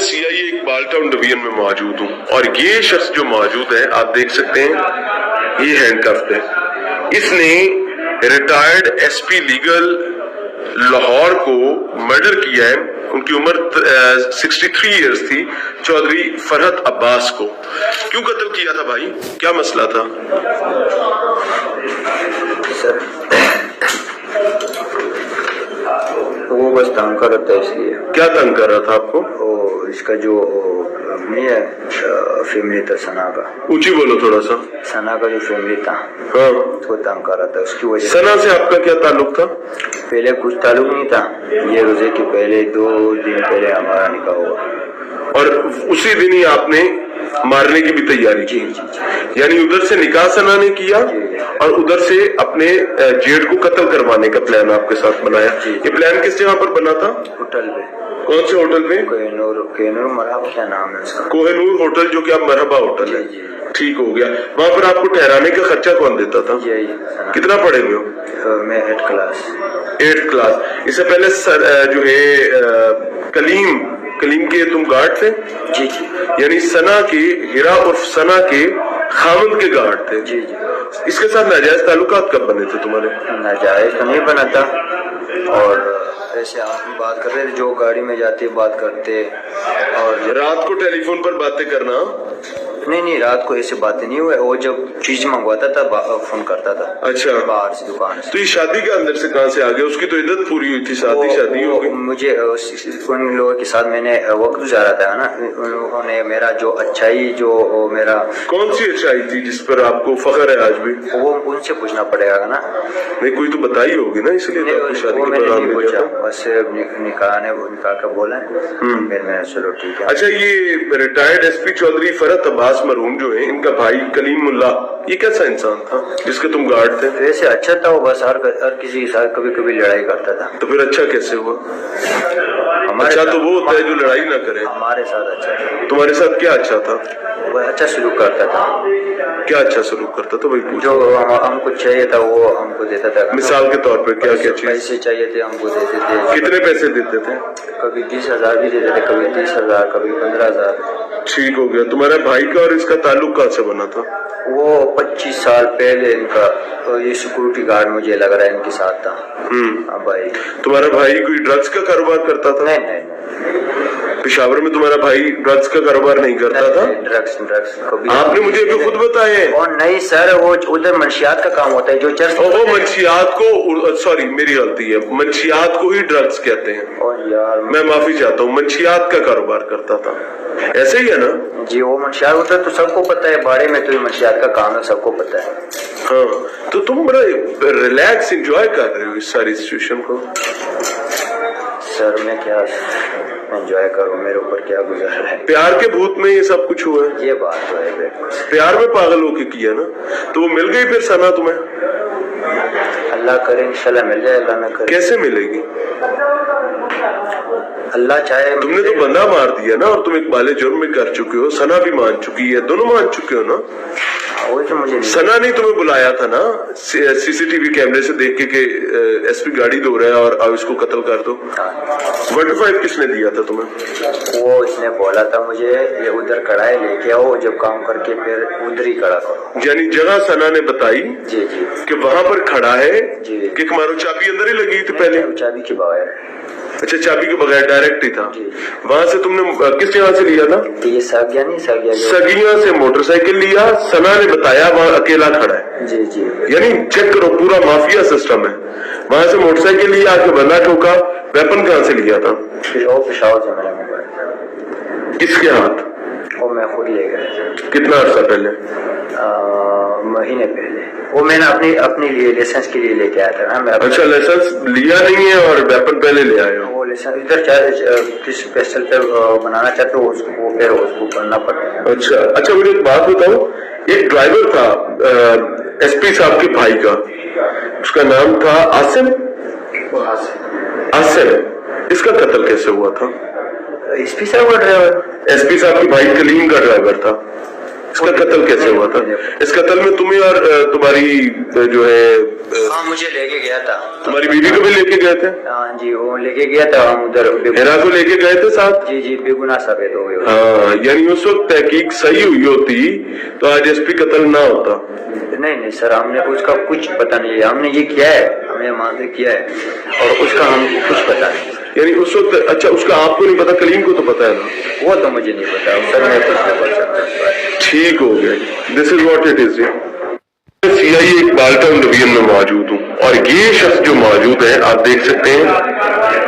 CIA Iqbal town division में मौजूद हूँ और ये शख्स जो मौजूद है आप देख सकते हैं ये हैंडकफ्ड है। इसने रिटायर्ड SP लीगल लाहौर को मर्डर किया है। उनकी उम्र 63 इयर्स थी। चौधरी फरहत अब्बास को क्यों कत्ल किया था भाई, क्या मसला था? सर वो बस तंग कर रहा था, इसलिए। क्या तंग कर रहा था आपको? वो इसका जो नहीं है फैमिली था सना का, ऊंची बोलो थोड़ा सा। सना का जो फैमिली था हाँ, उसको तंग कर रहा था, उसकी वजह सना से आपका क्या ताल्लुक था? पहले कुछ ताल्लुक नहीं था, ये रोजे के पहले 2 दिन पहले हमारा निकाह हुआ और उसी दिन ही आपने मारने की भी तैयारी की। यानी उधर से निकाह सना ने किया और उधर से अपने जेठ को कत्ल करवाने का प्लान आपके साथ बनाया। ये प्लान किस जगह पर बना था? होटल पे। कौन से होटल पे? कोहिनूर मरहबा, क्या नाम है उसका? कोहिनूर होटल, जो कि आप मरहबा होटल है। ठीक हो गया। वहाँ पर आपको ठहराने का खर्चा कौन देता था? यही। कितना पढ़े हुए हो? मैं 8th क्लास। 8th class. इससे पहले जो है कलीम के तुम गार्ड थे? जी। यानी सना के, हिरा और सना के खामद के गार्ड थे? जी। इसके साथ नाजायज ताल्लुकात कब बने थे तुम्हारे? नाजायज तो नहीं बना था, और ऐसे आप भी बात कर रहे थे, जो गाड़ी में जाते बात करते, और रात को टेलीफोन पर बातें करना? नहीं, रात को ऐसे बातें नहीं हुए। वो जब चीज मंगवाता था फोन करता था। अच्छा, बाहर से दुकान से। तो ये शादी के अंदर से कहाँ से आ गया? उसकी तो इद्दत पूरी हुई थी, शादी हो गई। मुझे उन लोगों के साथ मैंने वक्त गुजारा था ना, उन्होंने मेरा जो अच्छाई, जो मेरा कौन सी अच्छाई थी जिस पर आपको फख्र है आज भी? वो उनसे पूछना पड़ेगा ना। नहीं, कोई तो बताई होगी ना, इसलिए तो शादी के मैंने नहीं पूछा, बस निकाह का बोला, फिर मैंने चलो ठीक है। अच्छा, ये रिटायर्ड SP चौधरी फरहत अब्बास मरहूम जो है, इनका भाई कलीम मुल्ला, ये कैसा इंसान था जिसके तुम गार्ड थे? वैसे अच्छा था वो, बस हर किसी के साथ कभी कभी लड़ाई करता था। तो फिर अच्छा कैसे हुआ? अच्छा तो वो होता है जो लड़ाई ना करे। हमारे साथ अच्छा था। तुम्हारे साथ क्या अच्छा था? वो अच्छा सलूक करता था। क्या अच्छा सलूक करता था भाई? पूछो। जो हमको चाहिए था वो हमको देता था। मिसाल के तौर पे क्या क्या चीज? पैसे चाहिए थे हमको देते थे। कितने पैसे देते थे? कभी 20,000 भी देते थे, कभी 30,000, कभी 15,000। ठीक हो गया। तुम्हारे भाई का और इसका ताल्लुक कहाँ से बना था? वो 25 साल पहले इनका ये सिक्योरिटी गार्ड मुझे लग रहा है इनके साथ था। हाँ भाई। तुम्हारा भाई कोई ड्रग्स का कारोबार करता था? नहीं। पेशावर में तुम्हारा भाई ड्रग्स का कारोबार नहीं करता था? ड्रग्स कभी आपने मुझे अभी खुद बताया है। और नहीं सर, वो उधर मंशियात का काम होता है, जो चर्च। वो मंशियात को, सॉरी मेरी गलती है, मंशियात को ही ड्रग्स कहते हैं। और यार मैं माफी चाहता हूँ, मंशियात का कारोबार करता था, ऐसे ही है ना? जी, वो मंशियात उधर तो सबको पता है, बाड़े में तो मंशियात का काम है, सबको पता है। हाँ, तो तुम बड़ा रिलैक्स एंजॉय कर रहे हो इस सारी सिचुएशन को। सर मैं क्या एंजॉय करूं, मेरे ऊपर क्या गुजर रहा है। प्यार के भूत में ये सब कुछ हुआ है? ये बात तो है, प्यार में पागल होके किया ना, तो वो मिल गई फिर सना तुम्हें? अल्लाह करे इंशाल्लाह मिल जाए, अल्लाह ना करे। कैसे मिलेगी? अल्लाह चाहे। तुमने तो बंदा मार दिया ना, और तुम इकबाल जुर्म में कर चुके हो, सना भी मान चुकी है, दोनों मान चुके हो ना? वो तो मुझे सना ने तुम्हें बुलाया था ना CCTV कैमरे से देख के SP गाड़ी धो रहा है और अब इसको कत्ल कर दो। 1-5 किसने दिया था तुम्हें? वो इसने बोला था मुझे ये उधर कढ़ाई लेके आओ, जब काम करके फिर उधर ही खड़ा करो। यानी जगह सना ने बताई जी कि वहां पर खड़ा है जी। कि मारो चाबी अंदर ही लगी थी पहले? चाबी के बगैर। अच्छा, चाबी के बगैर डायरेक्ट ही था। वहां से तुमने किस जगह से लिया था? ये सगिया से मोटरसाइकिल लिया, सना ने बताया वहां अकेला खड़ा है। जी। यानी चेक करो, पूरा माफिया सिस्टम है। वहां से मोटरसाइकिल लिया, आके बंदा ठोका। वेपन कहाँ से लिया था? पेशावर से मिला मोबाइल। किसके हाथ? वो मैं खुद ले गया। कितना अर्सा पहले? महीने पहले। वो मैंने अपने लिए लाइसेंस के लिए लेके आया था ना। अच्छा, लाइसेंस लिया नहीं है और वेपन पहले ले आए हो? वो लाइसेंस इधर किस स्पेशल पे बनाना चाहते हो उसको करना पड़ता है। अच्छा, मुझे एक बात बताओ, एक ड्राइवर था SP साहब के भाई का, उसका नाम था आसिम। इसका कत्ल कैसे हुआ था? SP साहब का ड्राइवर? SP साहब के भाई कलीम का ड्राइवर था। اس کا قتل کیسے ہوا تھا؟ اس قتل میں تمہیں اور تمہاری جو ہے ہاں مجھے لے کے گیا تھا. تمہاری بیوی کو بھی لے کے گئے تھے؟ ہاں جی وہ لے کے گیا تھا. ہم ادھر ہیرا کو لے کے گئے تھے ساتھ؟ جی جی بے گناہ ثابت ہو گئے. ہاں یعنی اس وقت تحقیق صحیح ہوئی ہوتی تو آج ایس پی قتل نہ ہوتا. نہیں سر ہم نے اس کا کچھ پتہ نہیں ہے. ہم نے یہ کیا ہے, ہم نے ماضی کیا ہے اور اس کا ہم کو کچھ پتہ نہیں. یعنی اس وقت اچھا اس کا آپ کو نہیں پتا, کلیم کو تو پتا ہے نا؟ وہ تو مجھے نہیں پتا سر, میں کچھ نہیں بول سکتا. ٹھیک ہو گیا. دس از واٹ اٹ از. سی آئی ایک بالٹن ڈویژن میں موجود ہوں اور یہ شخص جو موجود ہے آپ دیکھ سکتے ہیں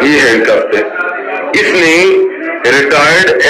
یہ ہینڈ کفڈ ہے. اس نے ریٹائرڈ